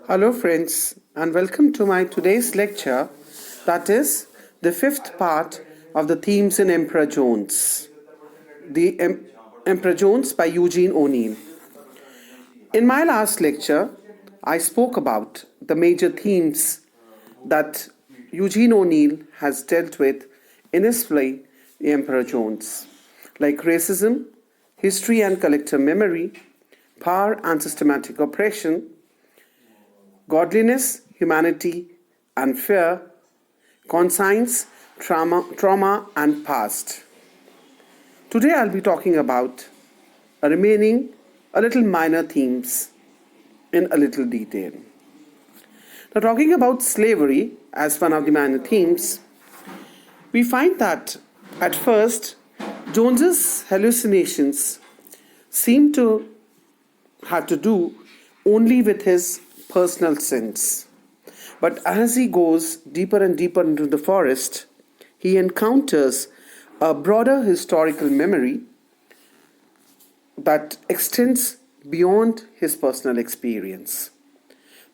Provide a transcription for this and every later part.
Hello, friends, and welcome to my today's lecture, that is the fifth part of the themes in Emperor Jones, Emperor Jones by Eugene O'Neill. In my last lecture, I spoke about the major themes that Eugene O'Neill has dealt with in his play, The Emperor Jones, like racism, history and collective memory, power and systematic oppression, godliness, humanity, and fear, conscience, trauma, and past. Today I'll be talking about remaining a little minor themes in a little detail. Now, talking about slavery as one of the minor themes, we find that at first Jones's hallucinations seem to have to do only with his personal sense. But as he goes deeper and deeper into the forest, he encounters a broader historical memory that extends beyond his personal experience.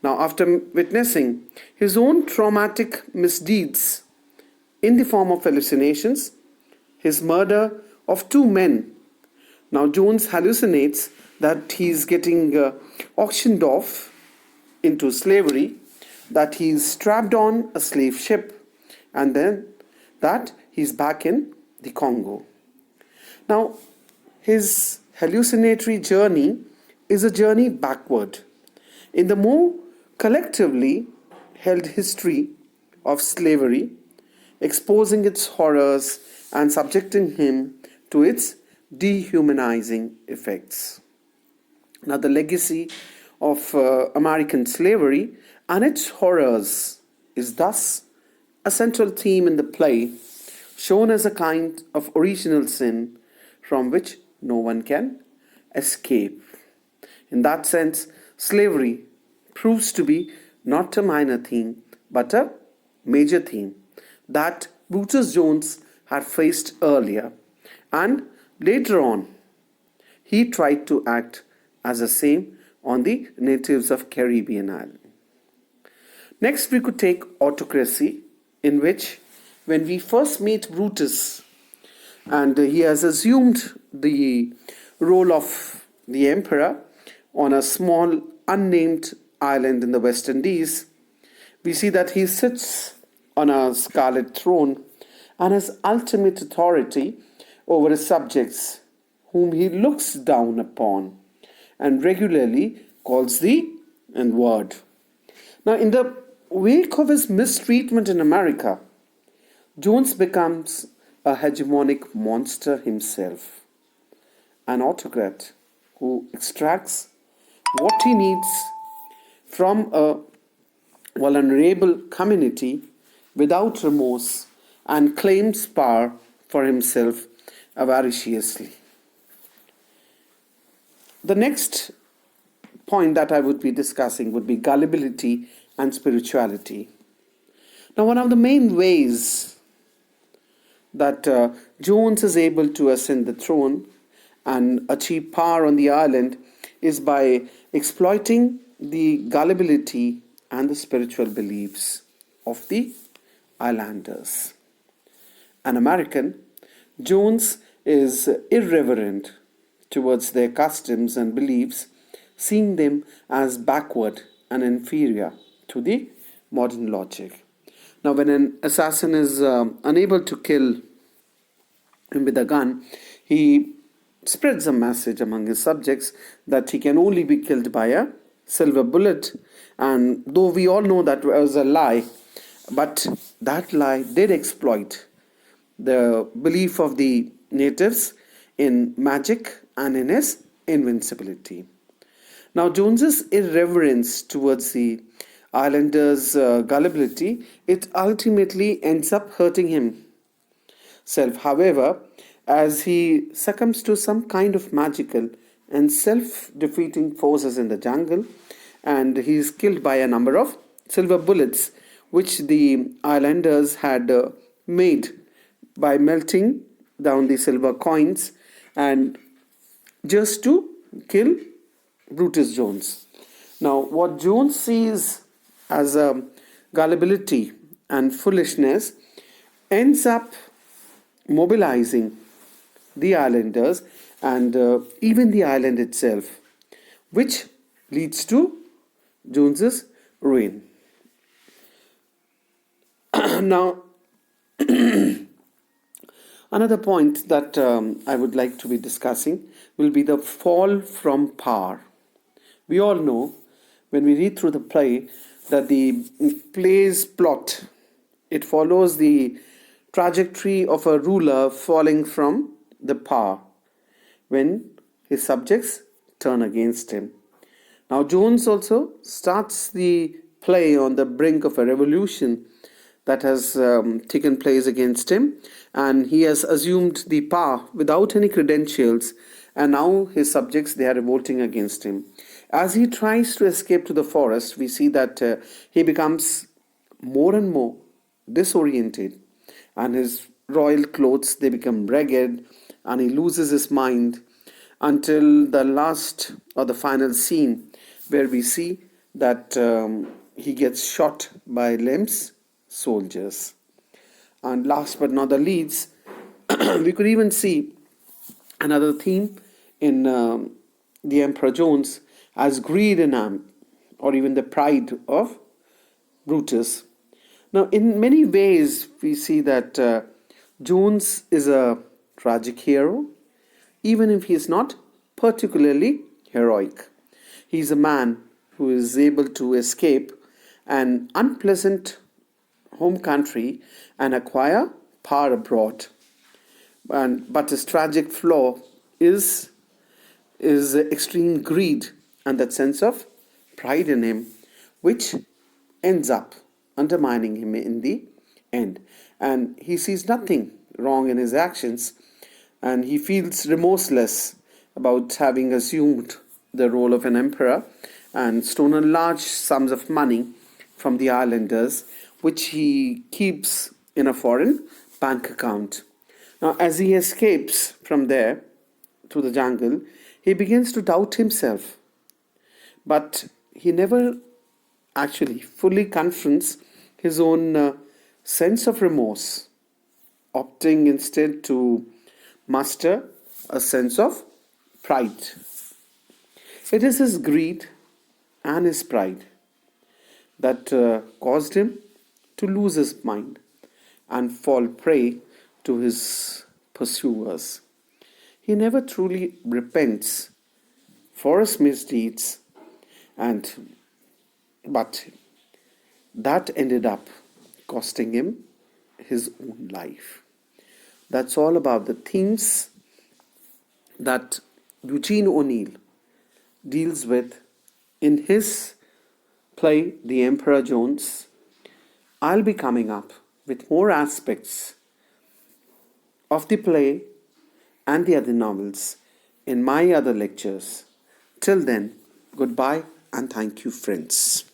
Now, after witnessing his own traumatic misdeeds in the form of hallucinations, his murder of two men, now Jones hallucinates that he's getting auctioned off into slavery, that he's strapped on a slave ship, and then that he's back in the Congo. Now, his hallucinatory journey is a journey backward in the more collectively held history of slavery, exposing its horrors and subjecting him to its dehumanizing effects. Now, the legacy of American slavery and its horrors is thus a central theme in the play, shown as a kind of original sin from which no one can escape. In that sense, slavery proves to be not a minor theme, but a major theme that Brutus Jones had faced earlier, and later on he tried to act as the same on the natives of Caribbean island. Next, we could take Autocracy, in which when we first meet Brutus and he has assumed the role of the emperor on a small unnamed island in the West Indies, we see that he sits on a scarlet throne and has ultimate authority over his subjects, whom he looks down upon and regularly calls the N-word. Now, in the wake of his mistreatment in America, Jones becomes a hegemonic monster himself, an autocrat who extracts what he needs from a vulnerable community without remorse and claims power for himself avariciously. The next point that I would be discussing would be gullibility and spirituality. Now, one of the main ways that Jones is able to ascend the throne and achieve power on the island is by exploiting the gullibility and the spiritual beliefs of the islanders. An American, Jones is irreverent towards their customs and beliefs, seeing them as backward and inferior to the modern logic. Now, when an assassin is unable to kill him with a gun, he spreads a message among his subjects that he can only be killed by a silver bullet. And though we all know that was a lie, but that lie did exploit the belief of the natives in magic and in his invincibility. Now, Jones's irreverence towards the islanders' gullibility, it ultimately ends up hurting himself. However, as he succumbs to some kind of magical and self-defeating forces in the jungle, and he is killed by a number of silver bullets, which the islanders had made by melting down the silver coins and just to kill Brutus Jones. Now, what Jones sees as a gullibility and foolishness ends up mobilizing the islanders and even the island itself, which leads to Jones's ruin. Now, another point that I would like to be discussing will be the fall from power. We all know when we read through the play that the play's plot, it follows the trajectory of a ruler falling from the power when his subjects turn against him. Now Jones also starts the play on the brink of a revolution that has taken place against him, and he has assumed the power without any credentials, and now his subjects, they are revolting against him. As he tries to escape to the forest, we see that he becomes more and more disoriented, and his royal clothes, they become ragged, and he loses his mind until the last or the final scene where we see that he gets shot by Lem's soldiers. And last but not the least, we could even see another theme in the Emperor Jones as greed and or even the pride of Brutus. Now, in many ways, we see that Jones is a tragic hero, even if he is not particularly heroic. He is a man who is able to escape an unpleasant home country and acquire power abroad. But his tragic flaw is extreme greed and that sense of pride in him, which ends up undermining him in the end. And he sees nothing wrong in his actions, and he feels remorseless about having assumed the role of an emperor and stolen large sums of money from the islanders, which he keeps in a foreign bank account. Now, as he escapes from there to the jungle, he begins to doubt himself. But he never actually fully confronts his own sense of remorse, opting instead to muster a sense of pride. It is his greed and his pride that caused him to lose his mind and fall prey to his pursuers. He never truly repents for his misdeeds, but that ended up costing him his own life. That's all about the themes that Eugene O'Neill deals with in his play The Emperor Jones. I'll be coming up with more aspects of the play and the other novels in my other lectures. Till then, goodbye and thank you, friends.